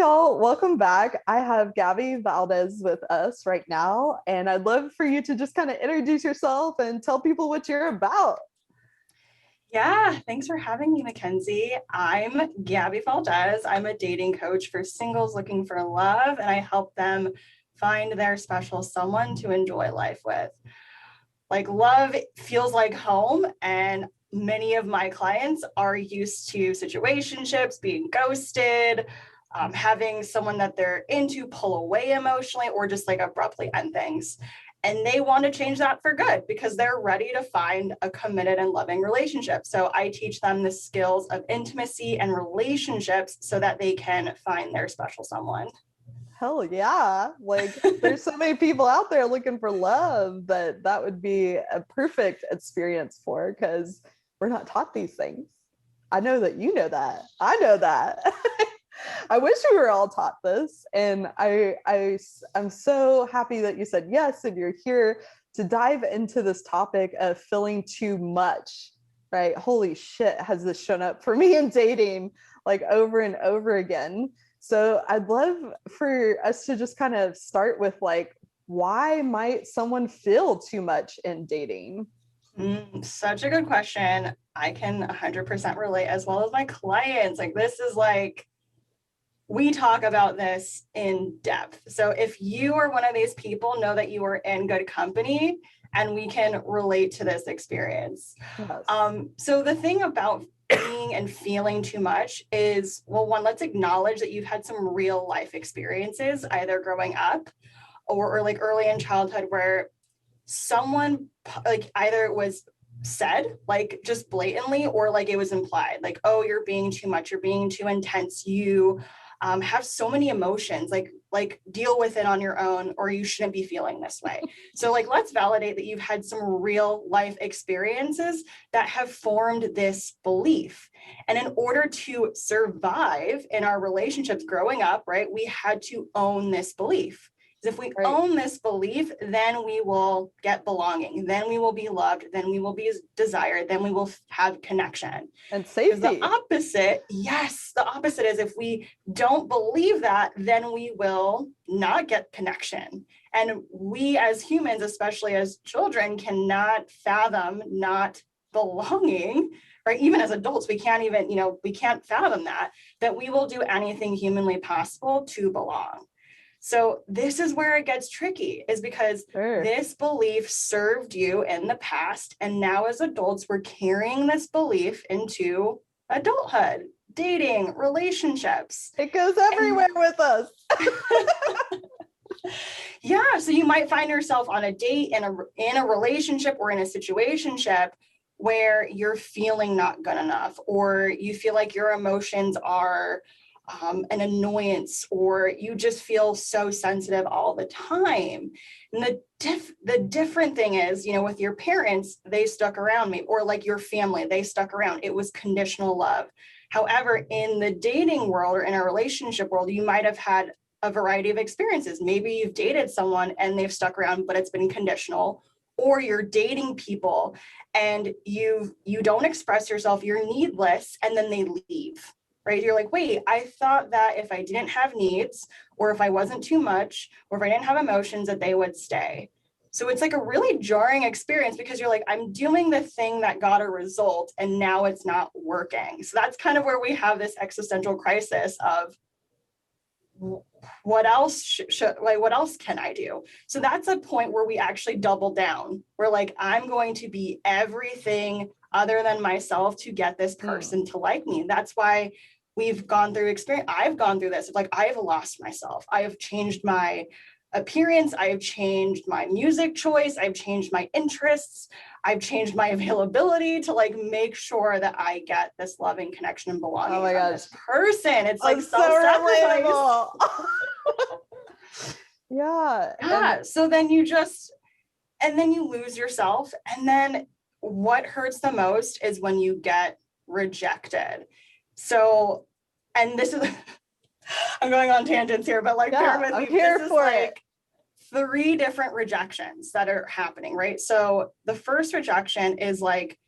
y'all, welcome back. I have Gabby Valdes with us right now, and I'd love for you to just kind of introduce yourself and tell people what you're about. Yeah, thanks for having me, Mackenzie. I'm Gabby Valdes. I'm a dating coach for singles looking for love, and I help them find their special someone to enjoy life with. Like, love feels like home, and many of my clients are used to situationships, being ghosted, having someone that they're into pull away emotionally, or just like abruptly end things. And they want to change that for good because they're ready to find a committed and loving relationship. So I teach them the skills of intimacy and relationships so that they can find their special someone. Hell yeah. Like there's so many people out there looking for love that would be a perfect experience for because we're not taught these things. I know that you know that. I know that. I wish we were all taught this. And I'm so happy that you said yes and you're here to dive into this topic of feeling too much, right? Holy shit, has this shown up for me in dating like over and over again. So I'd love for us to just kind of start with like, why might someone feel too much in dating? Such a good question. I can 100% relate as well as my clients. Like, this is like, we talk about this in depth. So if you are one of these people, know that you are in good company and we can relate to this experience. Yes. So the thing about being and feeling too much is, well, one, let's acknowledge that you've had some real life experiences, either growing up or like early in childhood, where someone like either it was said like just blatantly or like it was implied, like, oh, you're being too much, you're being too intense, you have so many emotions, like deal with it on your own, or you shouldn't be feeling this way. So like, let's validate that you've had some real life experiences that have formed this belief. And in order to survive in our relationships growing up, right, we had to own this belief. If we Right. own this belief, then we will get belonging, then we will be loved, then we will be desired, then we will have connection. And Because the safety. opposite, yes, the opposite is if we don't believe that, then we will not get connection. And we as humans, especially as children, cannot fathom not belonging, right? Even as adults, we can't even, we can't fathom that we will do anything humanly possible to belong. So this is where it gets tricky, is because Sure. this belief served you in the past. And now as adults, we're carrying this belief into adulthood, dating, relationships. It goes everywhere with us. Yeah. So you might find yourself on a date, in a relationship or in a situationship where you're feeling not good enough, or you feel like your emotions are an annoyance, or you just feel so sensitive all the time. And the different thing is, with your parents, they stuck around, me, or like your family, they stuck around. It was conditional love. However, in the dating world or in a relationship world, you might have had a variety of experiences. Maybe you've dated someone and they've stuck around, but it's been conditional. Or you're dating people and you don't express yourself, you're needless, and then they leave. Right? You're like, wait, I thought that if I didn't have needs, or if I wasn't too much, or if I didn't have emotions, that they would stay. So it's like a really jarring experience because you're like, I'm doing the thing that got a result and now it's not working. So that's kind of where we have this existential crisis of what else what else can I do? So that's a point where we actually double down. We're like, I'm going to be everything other than myself to get this person to like me. That's why we've gone through experience. I've gone through this. Like, I've lost myself. I have changed my appearance. I have changed my music choice. I've changed my interests. I've changed my availability to like make sure that I get this loving connection and belonging from this person. It's like self-sacrifice. So yeah. Yeah. So then and then you lose yourself. And then what hurts the most is when you get rejected. So, and this is, I'm going on tangents here, but like, bear with me. This is like 3 different rejections that are happening, right? So the first rejection is like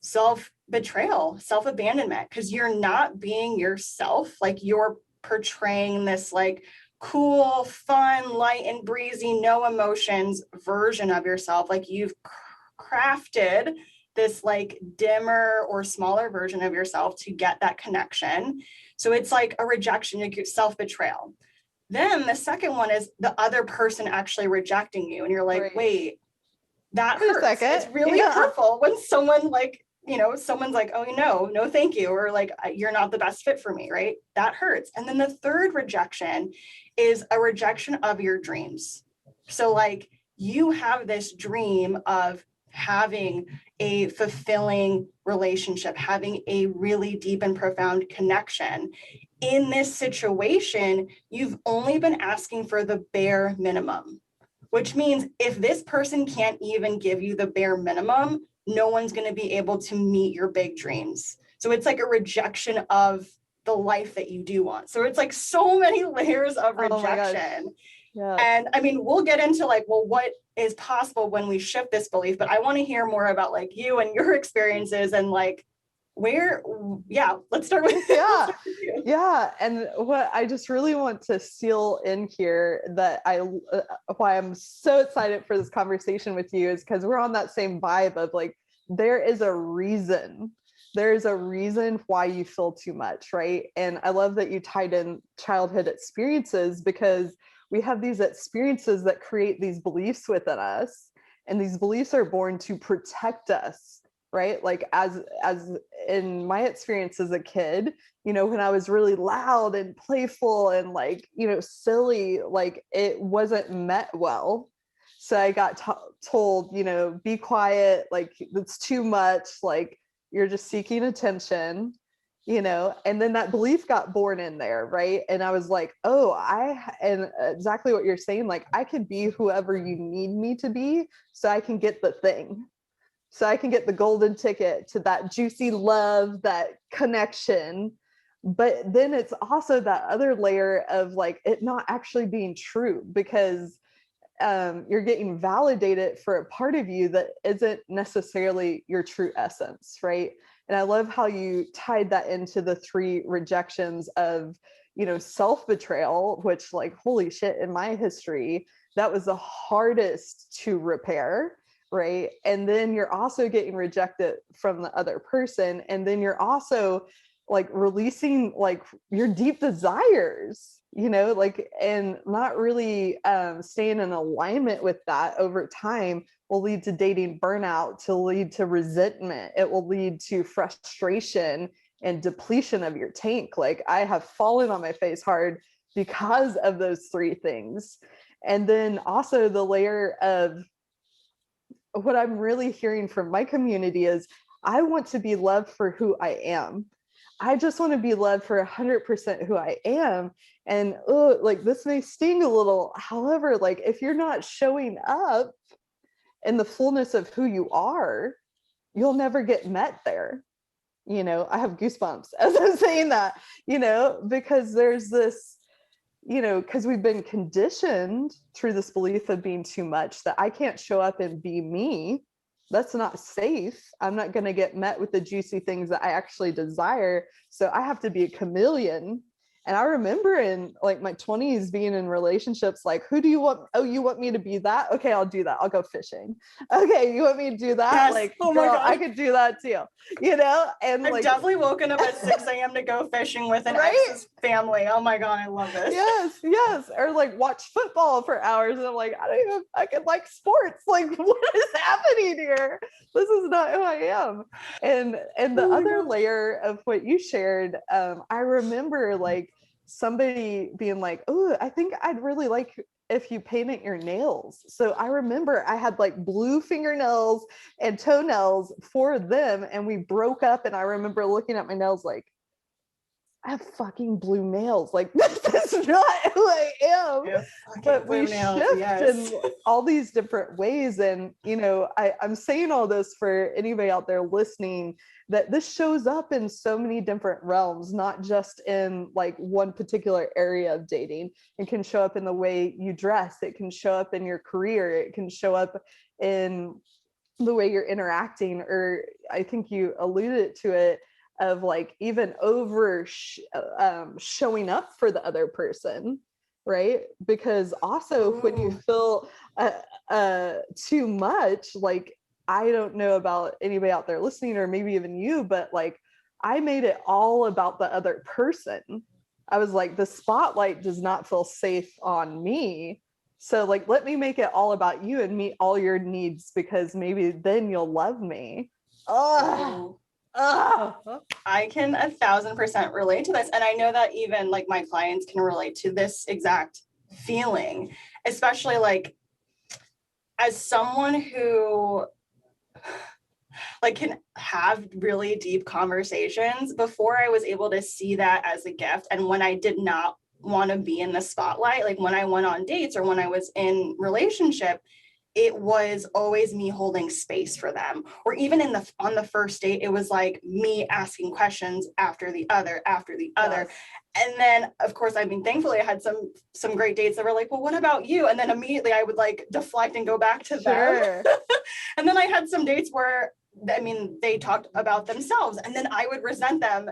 self-betrayal, self-abandonment, because you're not being yourself. Like, you're portraying this like cool, fun, light and breezy, no emotions version of yourself. Like you've crafted this like dimmer or smaller version of yourself to get that connection. So it's like a rejection, like self-betrayal. Then the second one is the other person actually rejecting you. And you're like, Right. wait, that Wait a hurts. second. It's really hurtful when someone like, you know, someone's like, oh, no, thank you. Or like, you're not the best fit for me, right? That hurts. And then the third rejection is a rejection of your dreams. So like you have this dream of having a fulfilling relationship, having a really deep and profound connection. In this situation, you've only been asking for the bare minimum, which means if this person can't even give you the bare minimum, no one's going to be able to meet your big dreams. So it's like a rejection of the life that you do want. So it's like so many layers of rejection. Yeah. And I mean, we'll get into like, well, what is possible when we shift this belief, but I want to hear more about like you and your experiences and like let's start with yeah. And what I just really want to seal in here that why I'm so excited for this conversation with you is because we're on that same vibe of like, there's a reason why you feel too much, right? And I love that you tied in childhood experiences, because we have these experiences that create these beliefs within us, and these beliefs are born to protect us, right? Like as in my experience as a kid, you know, when I was really loud and playful and like, you know, silly, like it wasn't met well. So I got told, you know, be quiet, like it's too much, like you're just seeking attention, you know, and then that belief got born in there, right? And I was like, oh, and exactly what you're saying, like I can be whoever you need me to be, so I can get the thing. So I can get the golden ticket to that juicy love, that connection. But then it's also that other layer of like it not actually being true, because you're getting validated for a part of you that isn't necessarily your true essence, right? And I love how you tied that into the 3 rejections of, you know, self-betrayal, which like, holy shit, in my history, that was the hardest to repair, right? And then you're also getting rejected from the other person. And then you're also like releasing like your deep desires, you know, like, and not really staying in alignment with that over time will lead to dating burnout, to lead to resentment. It will lead to frustration and depletion of your tank. Like I have fallen on my face hard because of those 3 things. And then also the layer of what I'm really hearing from my community is I want to be loved for who I am. I just want to be loved for 100% who I am. And like this may sting a little. However, like if you're not showing up in the fullness of who you are, you'll never get met there. You know, I have goosebumps as I'm saying that, you know, because there's this, you know, because we've been conditioned through this belief of being too much, that I can't show up and be me. That's not safe. I'm not going to get met with the juicy things that I actually desire. So I have to be a chameleon. And I remember in like my 20s being in relationships, like, who do you want? Oh, you want me to be that? Okay, I'll do that. I'll go fishing. Okay, you want me to do that? Yes. Like, oh girl, my God. I could do that too. You know? And I've like definitely woken up at 6 a.m. to go fishing with an ex's family. Oh my God, I love this. Yes. Or like watch football for hours. And I'm like, I can like sports. Like, what is happening here? This is not who I am. And the other layer of what you shared, I remember like somebody being like, oh, I think I'd really like if you painted your nails. So I remember I had like blue fingernails and toenails for them, and we broke up. And I remember looking at my nails like, I have fucking blue nails. Like, this is not who I am. But we shift in all these different ways. And, you know, I'm saying all this for anybody out there listening, that this shows up in so many different realms, not just in like one particular area of dating. It can show up in the way you dress. It can show up in your career. It can show up in the way you're interacting, or I think you alluded to it, of like even showing up for the other person, right? Because also when you feel too much, like, I don't know about anybody out there listening, or maybe even you, but like, I made it all about the other person. I was like, the spotlight does not feel safe on me. So like, let me make it all about you and meet all your needs, because maybe then you'll love me. Oh, I can 1,000% relate to this. And I know that even like my clients can relate to this exact feeling, especially like as someone who like can have really deep conversations. Before I was able to see that as a gift, and when I did not want to be in the spotlight, like when I went on dates or when I was in relationship, it was always me holding space for them. Or even on the first date, it was like me asking questions after the other. Yes. And then of course, I mean, thankfully I had some great dates that were like, well, what about you? And then immediately I would like deflect and go back to them. And then I had some dates where, I mean, they talked about themselves, and then I would resent them.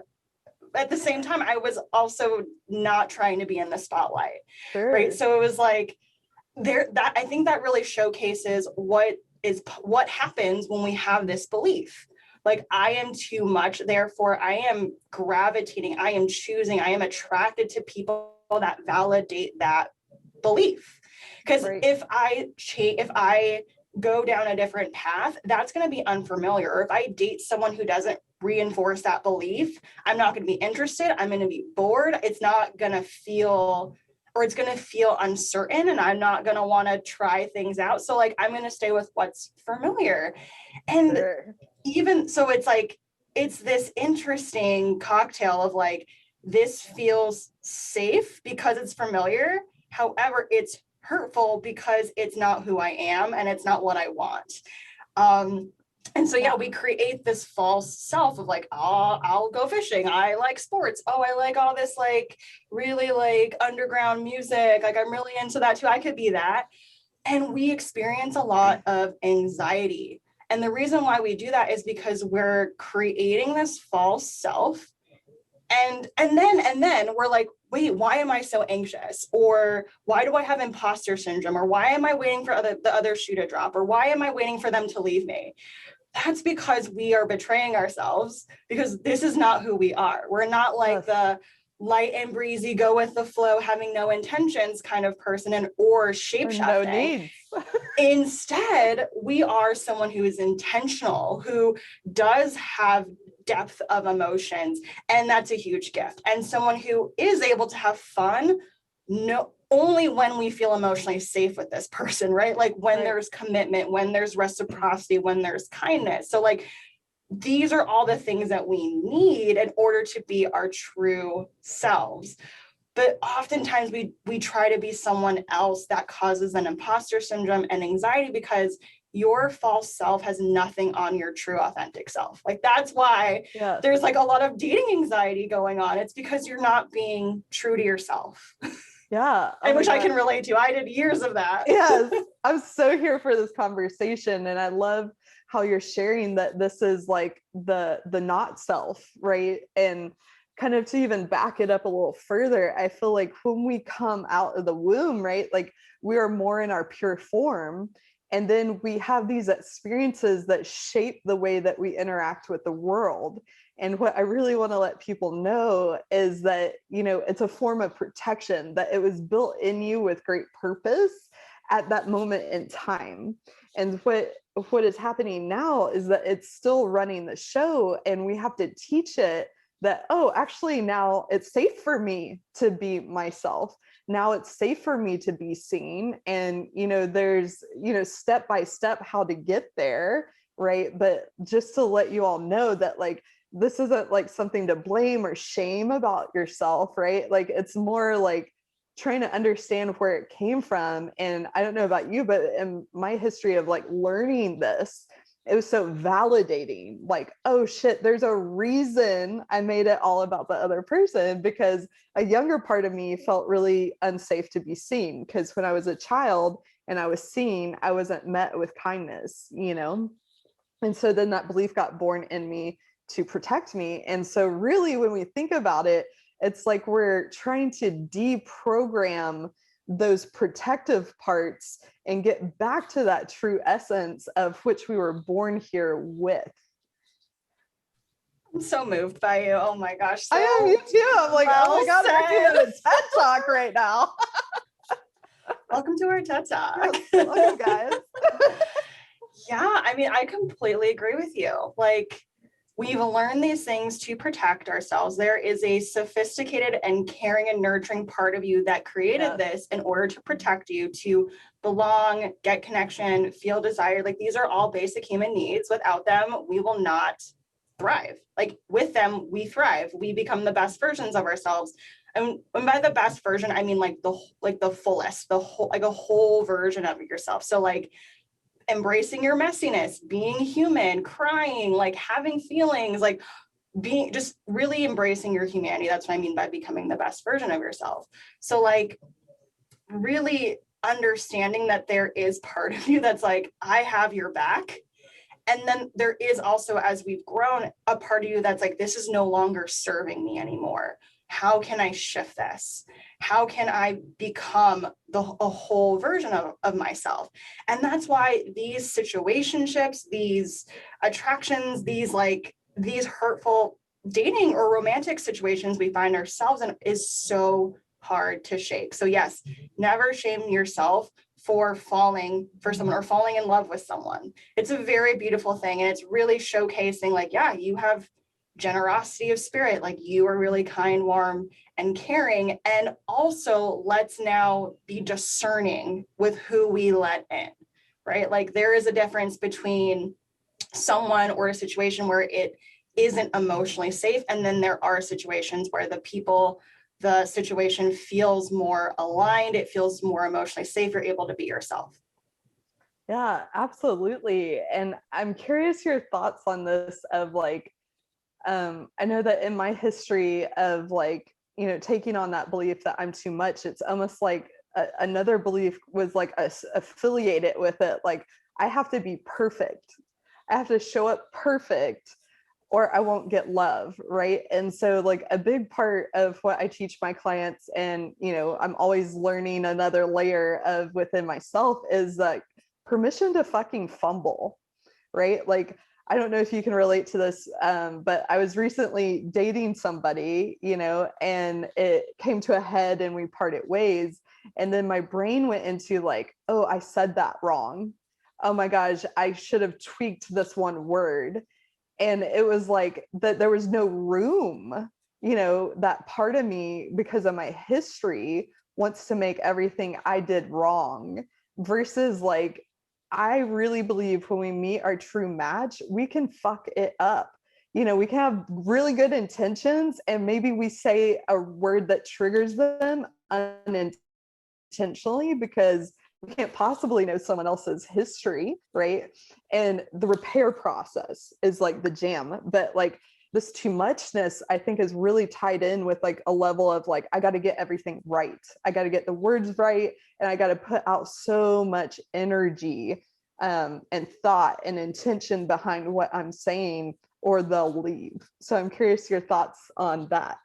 At the same time, I was also not trying to be in the spotlight. Right. So it was like, that I think that really showcases what happens when we have this belief. Like, I am too much, therefore I am gravitating, I am choosing, I am attracted to people that validate that belief. Because if I go down a different path, that's going to be unfamiliar. Or if I date someone who doesn't reinforce that belief, I'm not going to be interested. I'm going to be bored. It's not going to feel, or it's going to feel uncertain, and I'm not going to want to try things out. So like, I'm going to stay with what's familiar. And even so, it's like, it's this interesting cocktail of like, this feels safe because it's familiar. However, it's hurtful because it's not who I am and it's not what I want. And so, yeah, we create this false self of like, oh, I'll go fishing. I like sports. Oh, I like all this, like, really like underground music. Like, I'm really into that too. I could be that. And we experience a lot of anxiety. And the reason why we do that is because we're creating this false self. And then we're like, wait, why am I so anxious? Or why do I have imposter syndrome? Or why am I waiting for the other shoe to drop? Or why am I waiting for them to leave me? That's because we are betraying ourselves, because this is not who we are. We're not like the light and breezy, go with the flow, having no intentions kind of person, or shape-shifting. No Instead, we are someone who is intentional, who does have depth of emotions, and that's a huge gift. And someone who is able to have fun, only when we feel emotionally safe with this person, right? Like when there's commitment, when there's reciprocity, when there's kindness. So like, these are all the things that we need in order to be our true selves. But oftentimes we try to be someone else. That causes an imposter syndrome and anxiety, because your false self has nothing on your true authentic self. Like, that's why there's like a lot of dating anxiety going on. It's because you're not being true to yourself. Yeah. And which I can relate to. I did years of that. Yes. I'm so here for this conversation. And I love how you're sharing that this is like the not self, right? And kind of to even back it up a little further, I feel like when we come out of the womb, right, like we are more in our pure form. And then we have these experiences that shape the way that we interact with the world. And what I really want to let people know is that, you know, it's a form of protection, that it was built in you with great purpose at that moment in time. And what is happening now is that it's still running the show, and we have to teach it that, oh, actually now it's safe for me to be myself. Now it's safe for me to be seen. And, you know, there's, you know, step by step how to get there, right? But just to let you all know that, like, this isn't like something to blame or shame about yourself, right? Like, it's more like trying to understand where it came from. And I don't know about you, but in my history of like learning this, it was so validating, like, oh shit, there's a reason I made it all about the other person, because a younger part of me felt really unsafe to be seen, because when I was a child and I was seen, I wasn't met with kindness, you know? And so then that belief got born in me to protect me. And so really, when we think about it, it's like we're trying to deprogram those protective parts and get back to that true essence of which we were born here with. I'm so moved by you. Oh my gosh. So I am, you too. I'm like, well oh my God, we're said. doing a TED Talk right now. Welcome to our TED Talk. Yes, welcome, guys. Yeah, I mean, I completely agree with you. Like, we've learned these things to protect ourselves. There is a sophisticated and caring and nurturing part of you that created this in order to protect you, to belong, get connection, feel desired. Like, these are all basic human needs. Without them, we will not thrive. Like, with them, we thrive. We become the best versions of ourselves. And by the best version, I mean like the fullest, the whole, like a whole version of yourself. So like embracing your messiness, being human, crying, like having feelings, like being just really embracing your humanity. That's what I mean by becoming the best version of yourself. So like really understanding that there is part of you that's like, I have your back. And then there is also, as we've grown, a part of you that's like, this is no longer serving me anymore. How can I shift this? How can I become a whole version of myself? And that's why these situationships, these attractions, these hurtful dating or romantic situations we find ourselves in is so hard to shake. So yes, never shame yourself for falling for someone or falling in love with someone. It's a very beautiful thing. And it's really showcasing like, yeah, you have generosity of spirit, like you are really kind, warm, and caring. And also let's now be discerning with who we let in, right? Like there is a difference between someone or a situation where it isn't emotionally safe. And then there are situations where the situation feels more aligned, it feels more emotionally safe, you're able to be yourself. Yeah, absolutely. And I'm curious your thoughts on this of like, I know that in my history of like, you know, taking on that belief that I'm too much, it's almost like another belief was like affiliated with it. Like I have to be perfect. I have to show up perfect or I won't get love, right? And so like a big part of what I teach my clients, and you know, I'm always learning another layer of within myself, is like permission to fucking fumble, right? Like I don't know if you can relate to this, but I was recently dating somebody, you know, and it came to a head and we parted ways. And then my brain went into like, oh, I said that wrong. Oh my gosh, I should have tweaked this one word. And it was like that there was no room, you know, that part of me, because of my history, wants to make everything I did wrong, versus like, I really believe when we meet our true match, we can fuck it up. You know, we can have really good intentions and maybe we say a word that triggers them unintentionally because we can't possibly know someone else's history, right? And the repair process is like the jam. But like this too muchness, I think, is really tied in with like a level of like, I got to get everything right. I got to get the words right. And I got to put out so much energy and thought and intention behind what I'm saying, or they'll leave. So I'm curious your thoughts on that.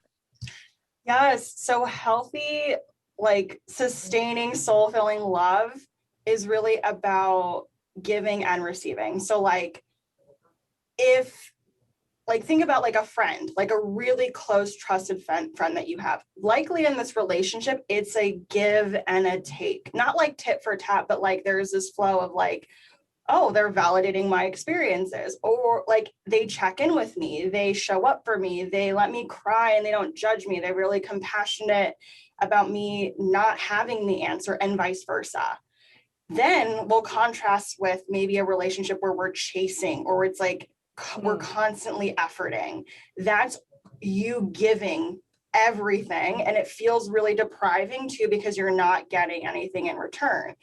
Yes. So healthy, like sustaining, soul-filling love is really about giving and receiving. So like if like think about like a friend, like a really close trusted friend that you have, likely in this relationship it's a give and a take, not like tit for tat, but like there's this flow of like, oh, they're validating my experiences, or like they check in with me, they show up for me, they let me cry and they don't judge me, they're really compassionate about me not having the answer, and vice versa. Then we'll contrast with maybe a relationship where we're chasing, or it's like we're constantly efforting. That's you giving everything and it feels really depriving too because you're not getting anything in return.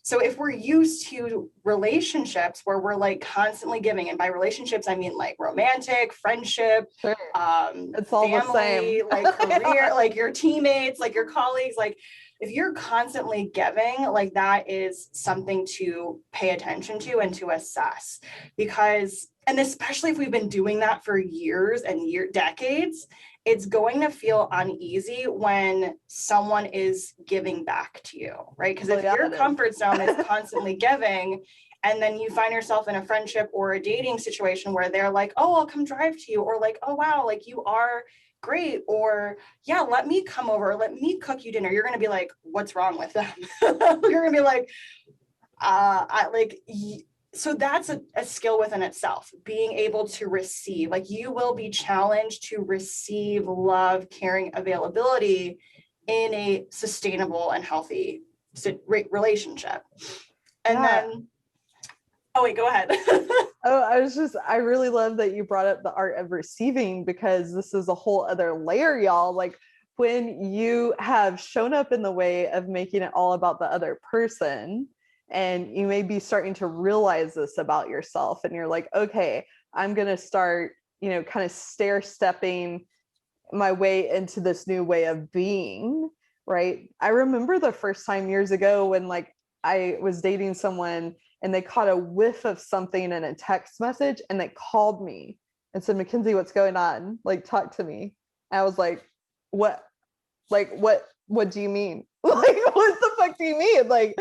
So if we're used to relationships where we're like constantly giving, and by relationships, I mean like romantic, friendship, Sure. It's all the family, same. like career, like your teammates, like your colleagues, like if you're constantly giving, like that is something to pay attention to and to assess. Because, and especially if we've been doing that for years and decades, it's going to feel uneasy when someone is giving back to you, right? Because if your comfort zone is constantly giving, and then you find yourself in a friendship or a dating situation where they're like, oh, I'll come drive to you, or like, oh, wow, like you are great, or yeah, let me come over, let me cook you dinner, you're going to be like, what's wrong with them? You're going to be like, so that's a skill within itself, being able to receive. Like you will be challenged to receive love, caring, availability in a sustainable and healthy relationship. And then, oh wait, go ahead. I really love that you brought up the art of receiving, because this is a whole other layer, y'all. Like when you have shown up in the way of making it all about the other person, and you may be starting to realize this about yourself, and you're like, okay, I'm going to start, kind of stair stepping my way into this new way of being, right? I remember the first time years ago when like I was dating someone and they caught a whiff of something in a text message and they called me and said, Mackenzie, what's going on? Like, talk to me. And I was like, what? Like, what do you mean? Like, what the fuck do you mean? Like,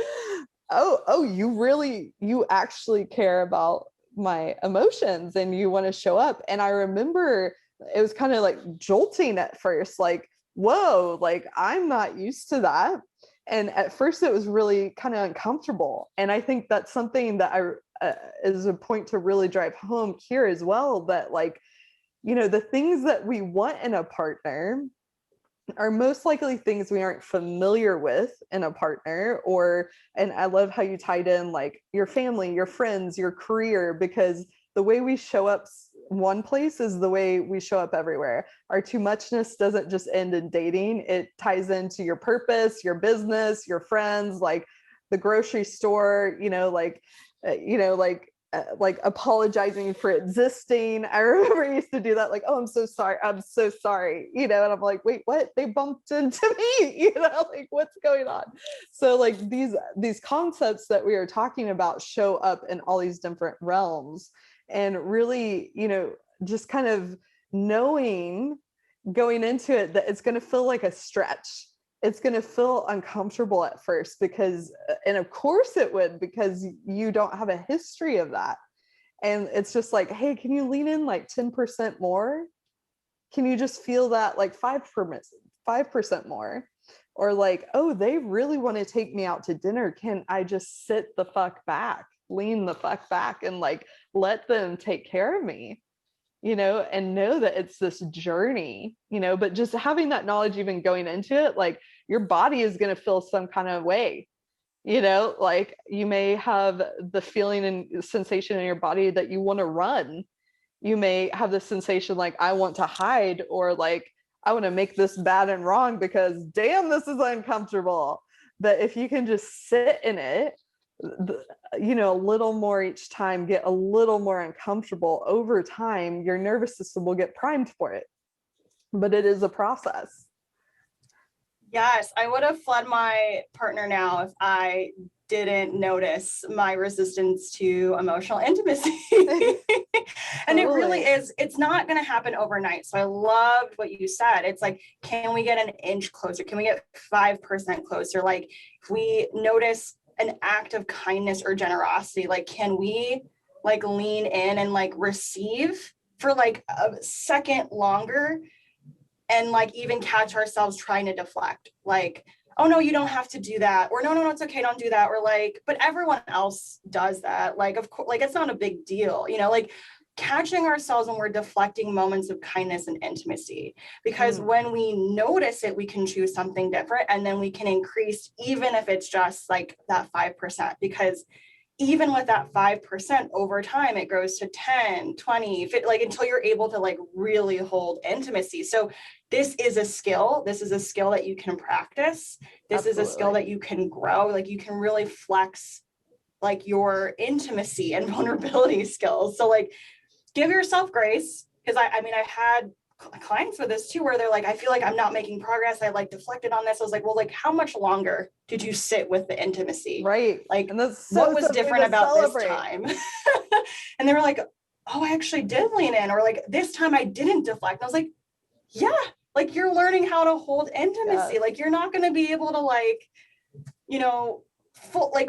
oh, you actually care about my emotions and you want to show up. And I remember it was kind of like jolting at first, like, whoa, like I'm not used to that. And at first it was really kind of uncomfortable. And I think that's something that is a point to really drive home here as well, that like, the things that we want in a partner are most likely things we aren't familiar with in a partner. And I love how you tied in like your family, your friends, your career, because the way we show up one place is the way we show up everywhere. Our too muchness doesn't just end in dating. It ties into your purpose, your business, your friends, like the grocery store, like apologizing for existing. I remember I used to do that, like, oh, I'm so sorry, and I'm like, wait, what? They bumped into me, like what's going on? So like these concepts that we are talking about show up in all these different realms, and really, just kind of knowing going into it that it's going to feel like a stretch. It's going to feel uncomfortable at first and of course it would, because you don't have a history of that. And it's just like, hey, can you lean in like 10% more? Can you just feel that like 5% more? Or like, oh, they really want to take me out to dinner. Can I just sit the fuck back, lean the fuck back, and like let them take care of me? And know that it's this journey, but just having that knowledge, even going into it, like your body is going to feel some kind of way, like you may have the feeling and sensation in your body that you want to run. You may have the sensation like, I want to hide, or like, I want to make this bad and wrong because damn, this is uncomfortable. But if you can just sit in it, a little more each time, get a little more uncomfortable over time, your nervous system will get primed for it. But it is a process. Yes, I would have fled my partner now if I didn't notice my resistance to emotional intimacy. And it really is, it's not going to happen overnight. So I loved what you said. It's like, can we get an inch closer? Can we get 5% closer? Like if we notice an act of kindness or generosity, like can we like lean in and like receive for like a second longer, and like even catch ourselves trying to deflect, like, oh no, you don't have to do that, or no, it's okay, don't do that, or like, but everyone else does that, like of course, like it's not a big deal, like catching ourselves when we're deflecting moments of kindness and intimacy, because when we notice it, we can choose something different, and then we can increase, even if it's just like that 5%, because even with that 5%, over time, it grows to 10, 20, like until you're able to like really hold intimacy. So this is a skill. This is a skill that you can practice. This is a skill that you can grow. Like you can really flex like your intimacy and vulnerability skills. So like give yourself grace. Because I mean, I had clients with this too, where they're like, I feel like I'm not making progress. I like deflected on this. I was like, well, like how much longer did you sit with the intimacy? Right. Like and that's so what was different about celebrate. this time? And they were like, oh, I actually did lean in, or like this time I didn't deflect. And I was like, yeah, like you're learning how to hold intimacy. Like you're not going to be able to like, you know,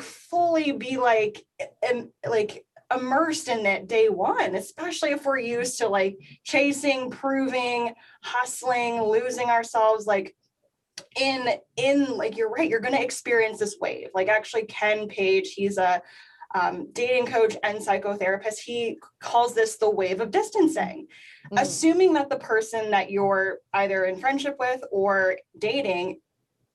fully be like immersed in it day one, especially if we're used to like chasing, proving, hustling, losing ourselves. Like in like, you're right, you're going to experience this wave. Like actually Ken Page, he's a dating coach and psychotherapist. He calls this the wave of distancing. Assuming that the person that you're either in friendship with or dating,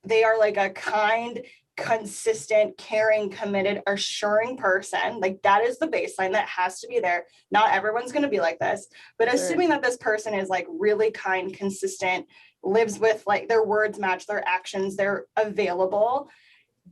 they are like a kind, consistent, caring, committed, assuring person. Like that is the baseline that has to be there. Not everyone's going to be like this, but assuming that this person is like really kind, consistent, lives with like their words match their actions, they're available,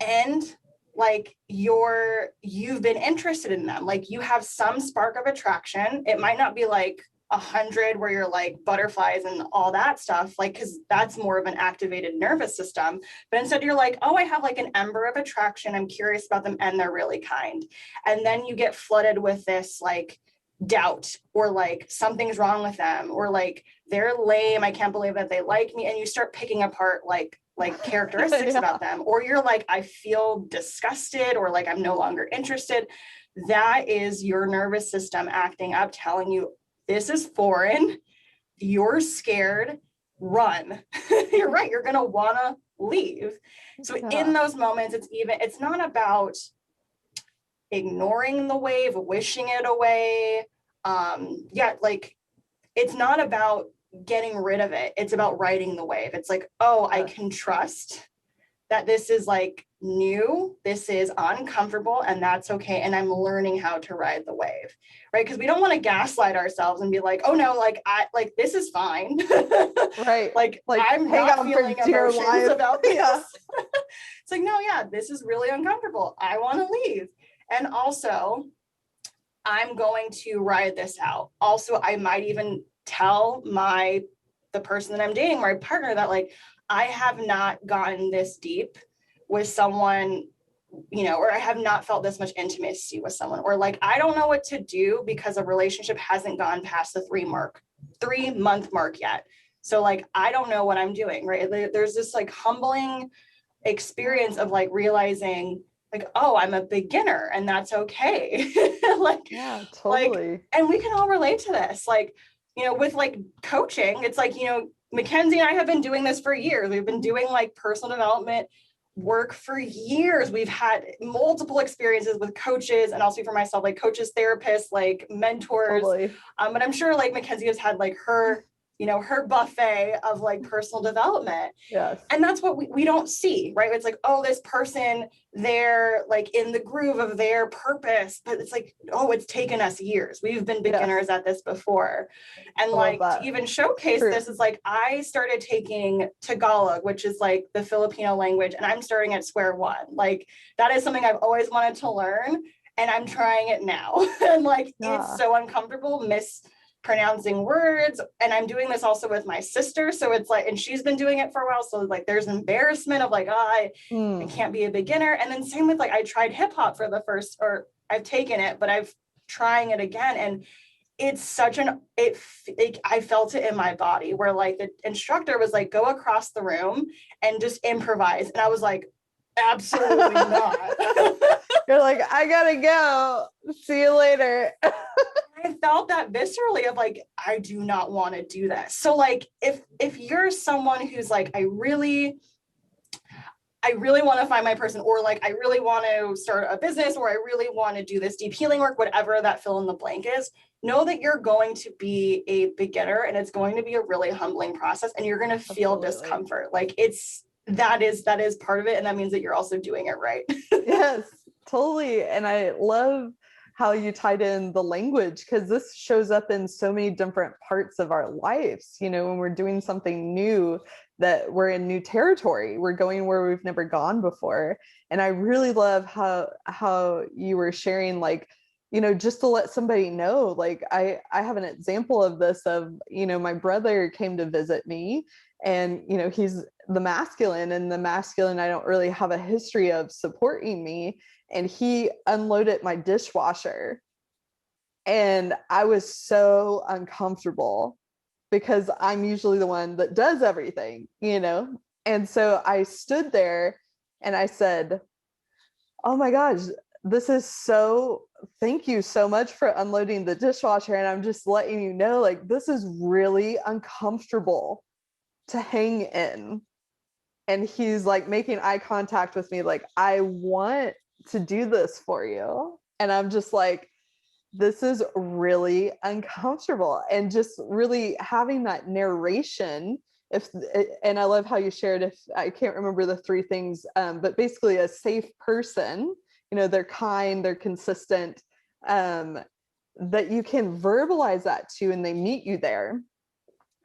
and like you've been interested in them, like you have some spark of attraction. It might not be like 100 where you're like butterflies and all that stuff, like because that's more of an activated nervous system, but instead you're like, oh, I have like an ember of attraction, I'm curious about them, and they're really kind. And then you get flooded with this like doubt, or like something's wrong with them, or like they're lame, I can't believe that they like me, and you start picking apart like characteristics about them, or you're like, I feel disgusted, or like I'm no longer interested. That is your nervous system acting up, telling you this is foreign, you're scared, run. You're right, you're gonna wanna leave. So in those moments, it's not about ignoring the wave, wishing it away. Like it's not about getting rid of it. It's about riding the wave. It's like, oh, I can trust that this is like new, this is uncomfortable, and that's okay. And I'm learning how to ride the wave, right? Because we don't want to gaslight ourselves and be like, oh no, like this is fine. Right. like I'm not feeling emotions about this. Yeah. It's like, no, yeah, this is really uncomfortable. I want to leave. And also, I'm going to ride this out. Also, I might even tell the person that I'm dating, my partner, that like, I have not gotten this deep with someone, you know, or I have not felt this much intimacy with someone, or like, I don't know what to do because a relationship hasn't gone past the 3-month mark yet. So like, I don't know what I'm doing, right? There's this like humbling experience of like realizing like, oh, I'm a beginner, and that's okay. Like, yeah, totally. Like, and we can all relate to this. Like, you know, with like coaching, it's like, you know, Mackenzie and I have been doing this for years. We've been doing like personal development work for years. We've had multiple experiences with coaches, and also for myself, like coaches, therapists, like mentors. Totally. But I'm sure like Mackenzie has had like her, you know, her buffet of like personal development. Yes. And that's what we don't see, right? It's like, oh, this person, they're like in the groove of their purpose, but it's like, oh, it's taken us years. We've been beginners at this before. And like to even showcase this is like, I started taking Tagalog, which is like the Filipino language, and I'm starting at square one. Like that is something I've always wanted to learn, and I'm trying it now. And like, it's so uncomfortable, mispronouncing words. And I'm doing this also with my sister, so it's like, and she's been doing it for a while, so like there's embarrassment of like, oh, I can't be a beginner. And then same with like, I tried hip-hop for the first, or I've taken it, but I've trying it again, and it's such I felt it in my body, where like the instructor was like, go across the room and just improvise, and I was like, absolutely not. You're like, I gotta go, see you later. I felt that viscerally of like, I do not want to do this. So like, if you're someone who's like, I really want to find my person, or like, I really want to start a business, or I really want to do this deep healing work, whatever that fill in the blank is, know that you're going to be a beginner, and it's going to be a really humbling process, and you're going to feel discomfort. Like that is part of it. And that means that you're also doing it right. Yes, totally. And I love how you tied in the language, because this shows up in so many different parts of our lives. You know, when we're doing something new, that we're in new territory, we're going where we've never gone before. And I really love how you were sharing, like, you know, just to let somebody know, like, I have an example of this, of, you know, my brother came to visit me, and, you know, he's the masculine, and the masculine, I don't really have a history of supporting me. And he unloaded my dishwasher, and I was so uncomfortable because I'm usually the one that does everything, you know? And so I stood there and I said, oh my gosh, this is so, thank you so much for unloading the dishwasher. And I'm just letting you know, like, this is really uncomfortable to hang in. And he's like making eye contact with me, like, I want to do this for you. And I'm just like, this is really uncomfortable. And just really having that narration. And I love how you shared, if I can't remember the three things, but basically a safe person, you know, they're kind, they're consistent, that you can verbalize that to, and they meet you there.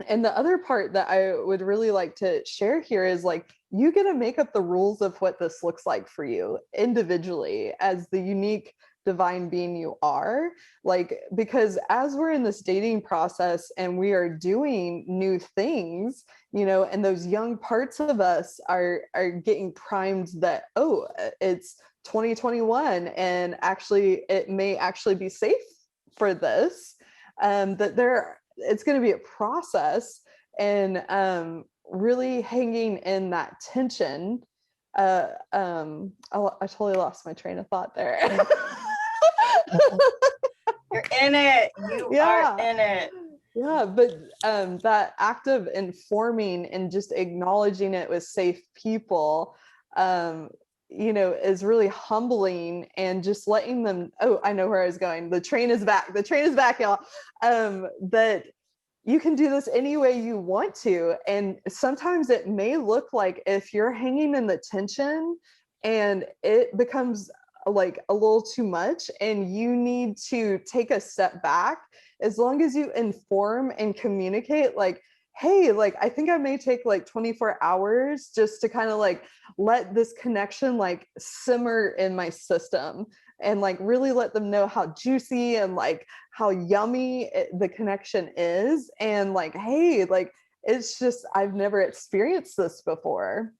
And the other part that I would really like to share here is, like, you get to make up the rules of what this looks like for you individually as the unique divine being you are. Like, because as we're in this dating process and we are doing new things, you know, and those young parts of us are getting primed that, oh, it's 2021 and actually it may actually be safe for this, that there, it's going to be a process. And really hanging in that tension. I totally lost my train of thought there. You're in it. You are in it. Yeah, but that act of informing and just acknowledging it with safe people, you know, is really humbling, and just letting them, oh, I know where I was going. The train is back. The train is back, y'all. That you can do this any way you want to. And sometimes it may look like, if you're hanging in the tension and it becomes like a little too much and you need to take a step back, as long as you inform and communicate, like, hey, like, I think I may take like 24 hours just to kind of like let this connection like simmer in my system, and like really let them know how juicy and like how yummy the connection is. And like, hey, like, it's just, I've never experienced this before.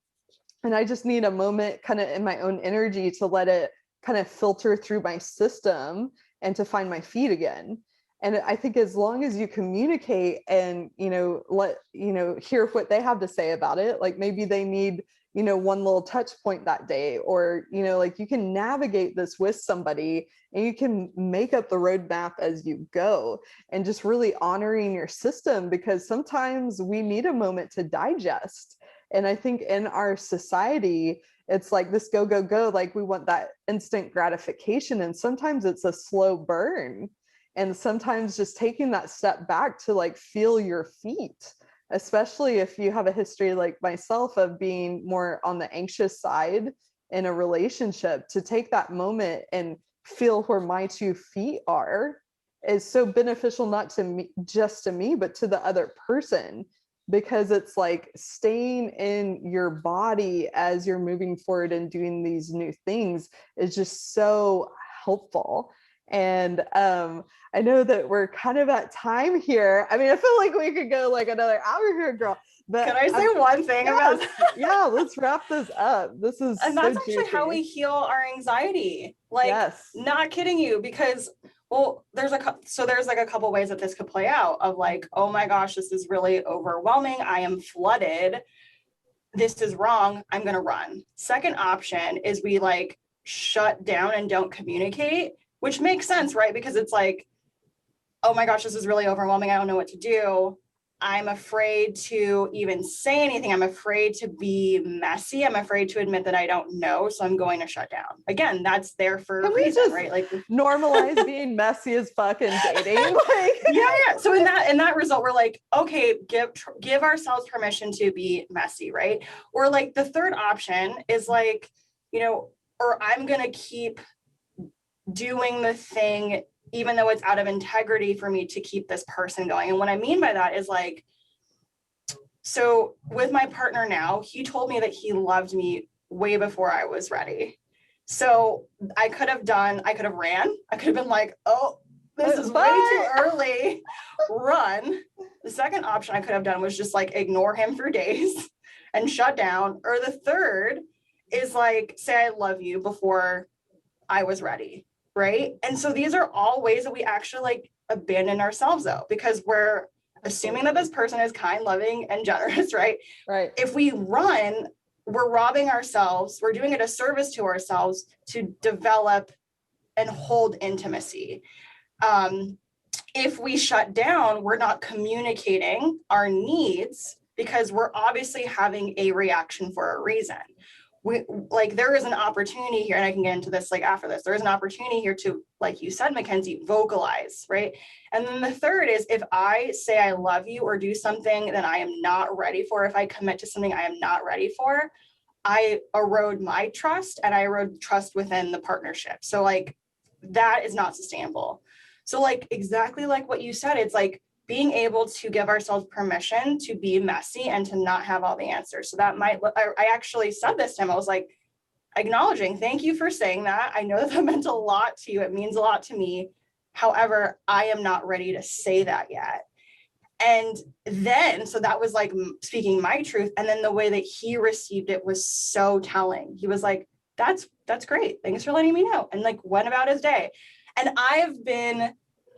And I just need a moment kind of in my own energy to let it kind of filter through my system and to find my feet again. And I think as long as you communicate and, you know, let, you know, hear what they have to say about it, like maybe they need, you know, one little touch point that day, or, you know, like, you can navigate this with somebody and you can make up the roadmap as you go, and just really honoring your system, because sometimes we need a moment to digest. And I think in our society, it's like this go, go, go, like we want that instant gratification. And sometimes it's a slow burn. And sometimes just taking that step back to like feel your feet, especially if you have a history like myself of being more on the anxious side in a relationship, to take that moment and feel where my 2 feet are is so beneficial, not to me, just to me, but to the other person. Because it's like staying in your body as you're moving forward and doing these new things is just so helpful. And I know that we're kind of at time here. I mean, I feel like we could go like another hour here, girl. But can I say one thing about that? Yeah, let's wrap this up. This is and so that's actually juicy. how we heal our anxiety. Like, yes. Not kidding you, because well, there's like a couple ways that this could play out, of like, oh my gosh, this is really overwhelming. I am flooded. This is wrong. I'm going to run. Second option is we like shut down and don't communicate, which makes sense, right? Because it's like, oh my gosh, this is really overwhelming. I don't know what to do. I'm afraid to even say anything. I'm afraid to be messy. I'm afraid to admit that I don't know. So I'm going to shut down. Again, that's there for a reason, right? Like, normalize being messy as fucking dating. Like, yeah. So in that result, we're like, okay, give ourselves permission to be messy, right? Or like the third option is like, you know, or I'm going to keep doing the thing, even though it's out of integrity for me to keep this person going. And what I mean by that is like, so with my partner now, he told me that he loved me way before I was ready. So I could have ran. I could have been like, oh, this is way too early, run. The second option I could have done was just like ignore him for days and shut down. Or the third is like, say I love you before I was ready, right? And so these are all ways that we actually like abandon ourselves though, because we're assuming that this person is kind, loving, and generous, right? Right. If we run, we're robbing ourselves, we're doing a disservice to ourselves to develop and hold intimacy. If we shut down, we're not communicating our needs because we're obviously having a reaction for a reason. There is an opportunity here, and I can get into this like after this, there is an opportunity here to, like you said, Mackenzie, vocalize, right? And then the third is if I say I love you or do something that I am not ready for, if I commit to something I am not ready for, I erode my trust and I erode trust within the partnership. So like that is not sustainable. So like exactly like what you said, it's like being able to give ourselves permission to be messy and to not have all the answers. So that might look, I actually said this to him, I was like, acknowledging, thank you for saying that. I know that meant a lot to you. It means a lot to me. However, I am not ready to say that yet. And then, so that was like speaking my truth. And then the way that he received it was so telling. He was like, that's great. Thanks for letting me know. And like went about his day. And I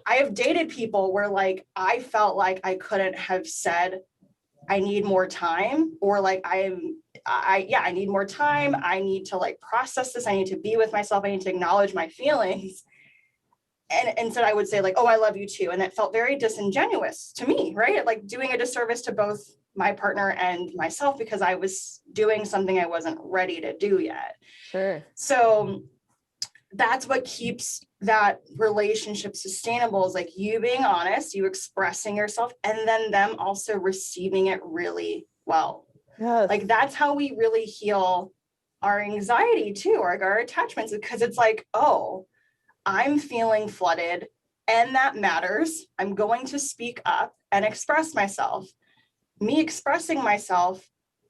have dated people where like, I felt like I couldn't have said, I need more time, or like, I need more time. I need to like process this. I need to be with myself. I need to acknowledge my feelings. And instead I would say like, oh, I love you too. And that felt very disingenuous to me, right? Like doing a disservice to both my partner and myself because I was doing something I wasn't ready to do yet. Sure. So that's what keeps that relationship sustainable, is like you being honest, you expressing yourself, and then them also receiving it really well. Yes. Like that's how we really heal our anxiety too, or our attachments, because it's like, oh, I'm feeling flooded and that matters. I'm going to speak up and express myself. Me expressing myself,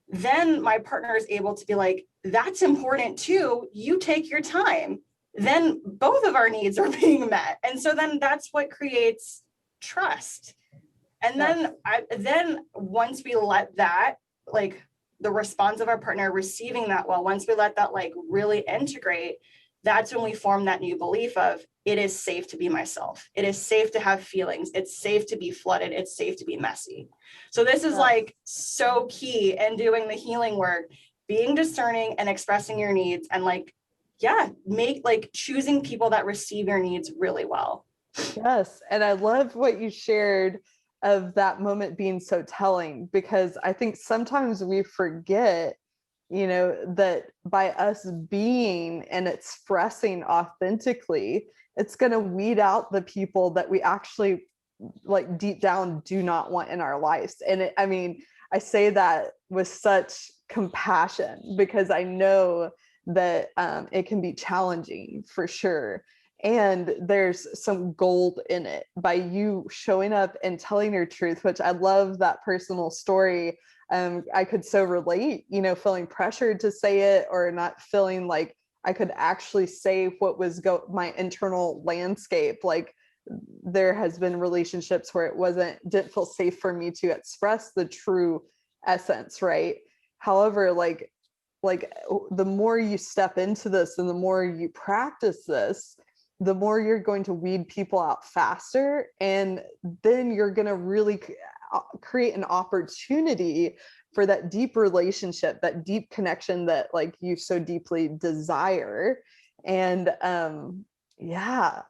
then my partner is able to be like, that's important too. You take your time. Then both of our needs are being met. And so then that's what creates trust. And then once we let that, like the response of our partner receiving that well, once we let that like really integrate, that's when we form that new belief of it is safe to be myself. It is safe to have feelings. It's safe to be flooded. It's safe to be messy. So this is like so key in doing the healing work, being discerning and expressing your needs, and like, make like choosing people that receive your needs really well. Yes. And I love what you shared of that moment being so telling, because I think sometimes we forget, that by us being and expressing authentically, it's going to weed out the people that we actually like deep down do not want in our lives. And I say that with such compassion because I know that it can be challenging for sure. And there's some gold in it by you showing up and telling your truth, which I love that personal story. I could so relate, feeling pressured to say it or not feeling like I could actually say what was my internal landscape. Like there has been relationships where didn't feel safe for me to express the true essence, right? However, like the more you step into this and the more you practice this, the more you're going to weed people out faster. And then you're going to really create an opportunity for that deep relationship, that deep connection that like you so deeply desire. And oh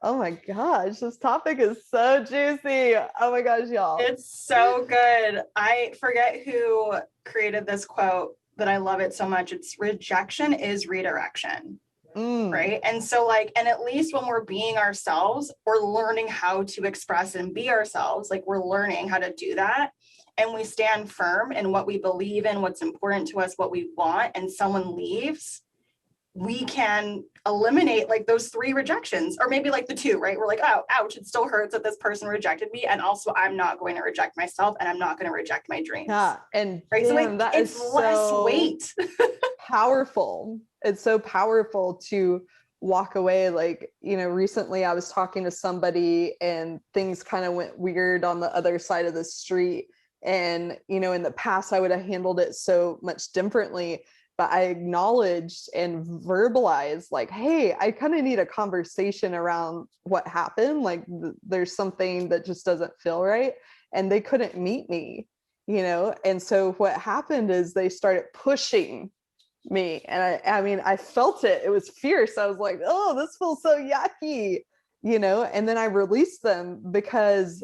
my gosh, this topic is so juicy. Oh my gosh, y'all. It's so good. I forget who created this quote, but I love it so much. It's rejection is redirection. Right. And so and at least when we're being ourselves, we're learning how to express and be ourselves. Like we're learning how to do that. And we stand firm in what we believe in, what's important to us, what we want, and someone leaves. we can eliminate like those 3 rejections, or maybe like the 2, right? We're like, oh, ouch, it still hurts that this person rejected me. And also I'm not going to reject myself, and I'm not going to reject my dreams. Yeah. And right. damn, So like that it's is less so weight. powerful. It's so powerful to walk away. Like, you know, recently I was talking to somebody and things kind of went weird on the other side of the street. And, you know, in the past I would have handled it so much differently, but I acknowledged and verbalized like, hey, I kind of need a conversation around what happened. Like there's something that just doesn't feel right. And they couldn't meet me, you know? And so what happened is they started pushing me. And I mean, I felt it. It was fierce. I was like, oh, this feels so yucky, you know? And then I released them because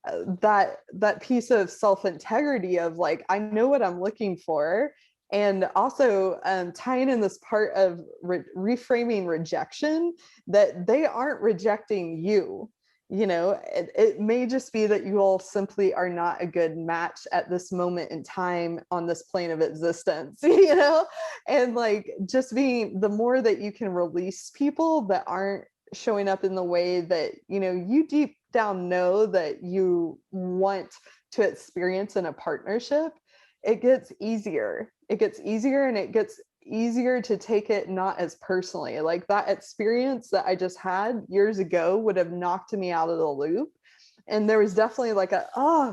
that piece of self-integrity of like, I know what I'm looking for. And also tying in this part of reframing rejection, that they aren't rejecting you. You know, it may just be that you all simply are not a good match at this moment in time on this plane of existence, you know? And like, just being, the more that you can release people that aren't showing up in the way that, you know, you deep down know that you want to experience in a partnership, it gets easier. It gets easier, and it gets easier to take it not as personally. Like that experience that I just had years ago would have knocked me out of the loop. And there was definitely like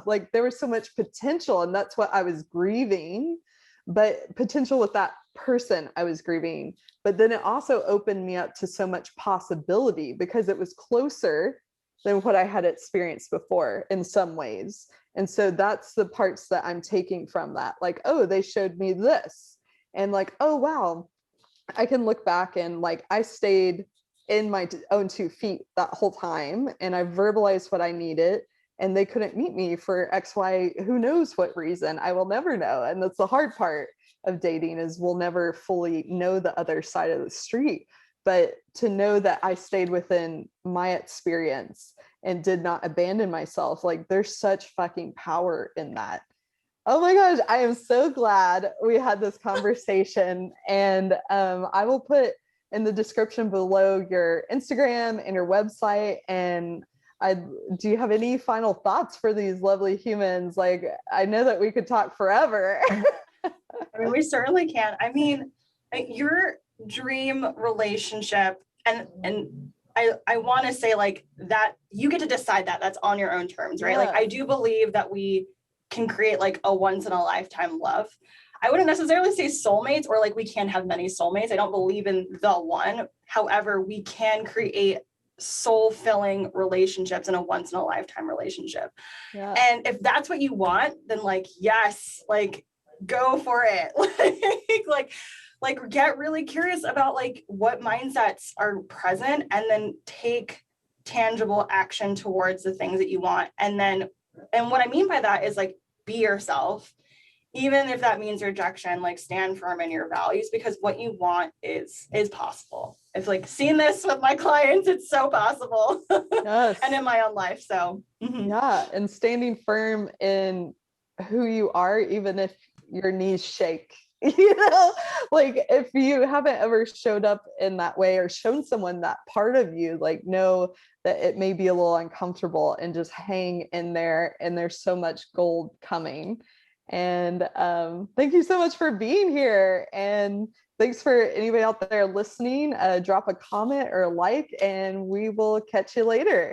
like there was so much potential, and that's what I was grieving, but potential with that person I was grieving. But then it also opened me up to so much possibility because it was closer than what I had experienced before in some ways. And so that's the parts that I'm taking from that. Like, oh, they showed me this. And like, oh, wow, I can look back and like, I stayed in my own 2 feet that whole time. And I verbalized what I needed, and they couldn't meet me for X, Y, who knows what reason. I will never know. And that's the hard part of dating, is we'll never fully know the other side of the street. But to know that I stayed within my experience and did not abandon myself, like there's such fucking power in that. Oh my gosh, I am so glad we had this conversation. And I will put in the description below your Instagram and your website. And do you have any final thoughts for these lovely humans? Like, I know that we could talk forever. I mean, we certainly can. I mean, your dream relationship, and I want to say like that you get to decide that that's on your own terms, right? Yeah. Like I do believe that we can create like a once in a lifetime love. I wouldn't necessarily say soulmates, or like we can have many soulmates. I don't believe in the one. However, we can create soul-filling relationships in a once in a lifetime relationship. Yeah. And if that's what you want, then like, yes, like go for it. like get really curious about like what mindsets are present, and then take tangible action towards the things that you want. And what I mean by that is like, be yourself, even if that means rejection. Like stand firm in your values, because what you want is possible. I've like seen this with my clients. It's so possible. Yes. And in my own life. So yeah. And standing firm in who you are, even if your knees shake, you know, like if you haven't ever showed up in that way or shown someone that part of you, like know that it may be a little uncomfortable, and just hang in there, and there's so much gold coming. And thank you so much for being here, and thanks for anybody out there listening. Drop a comment or a like, and we will catch you later.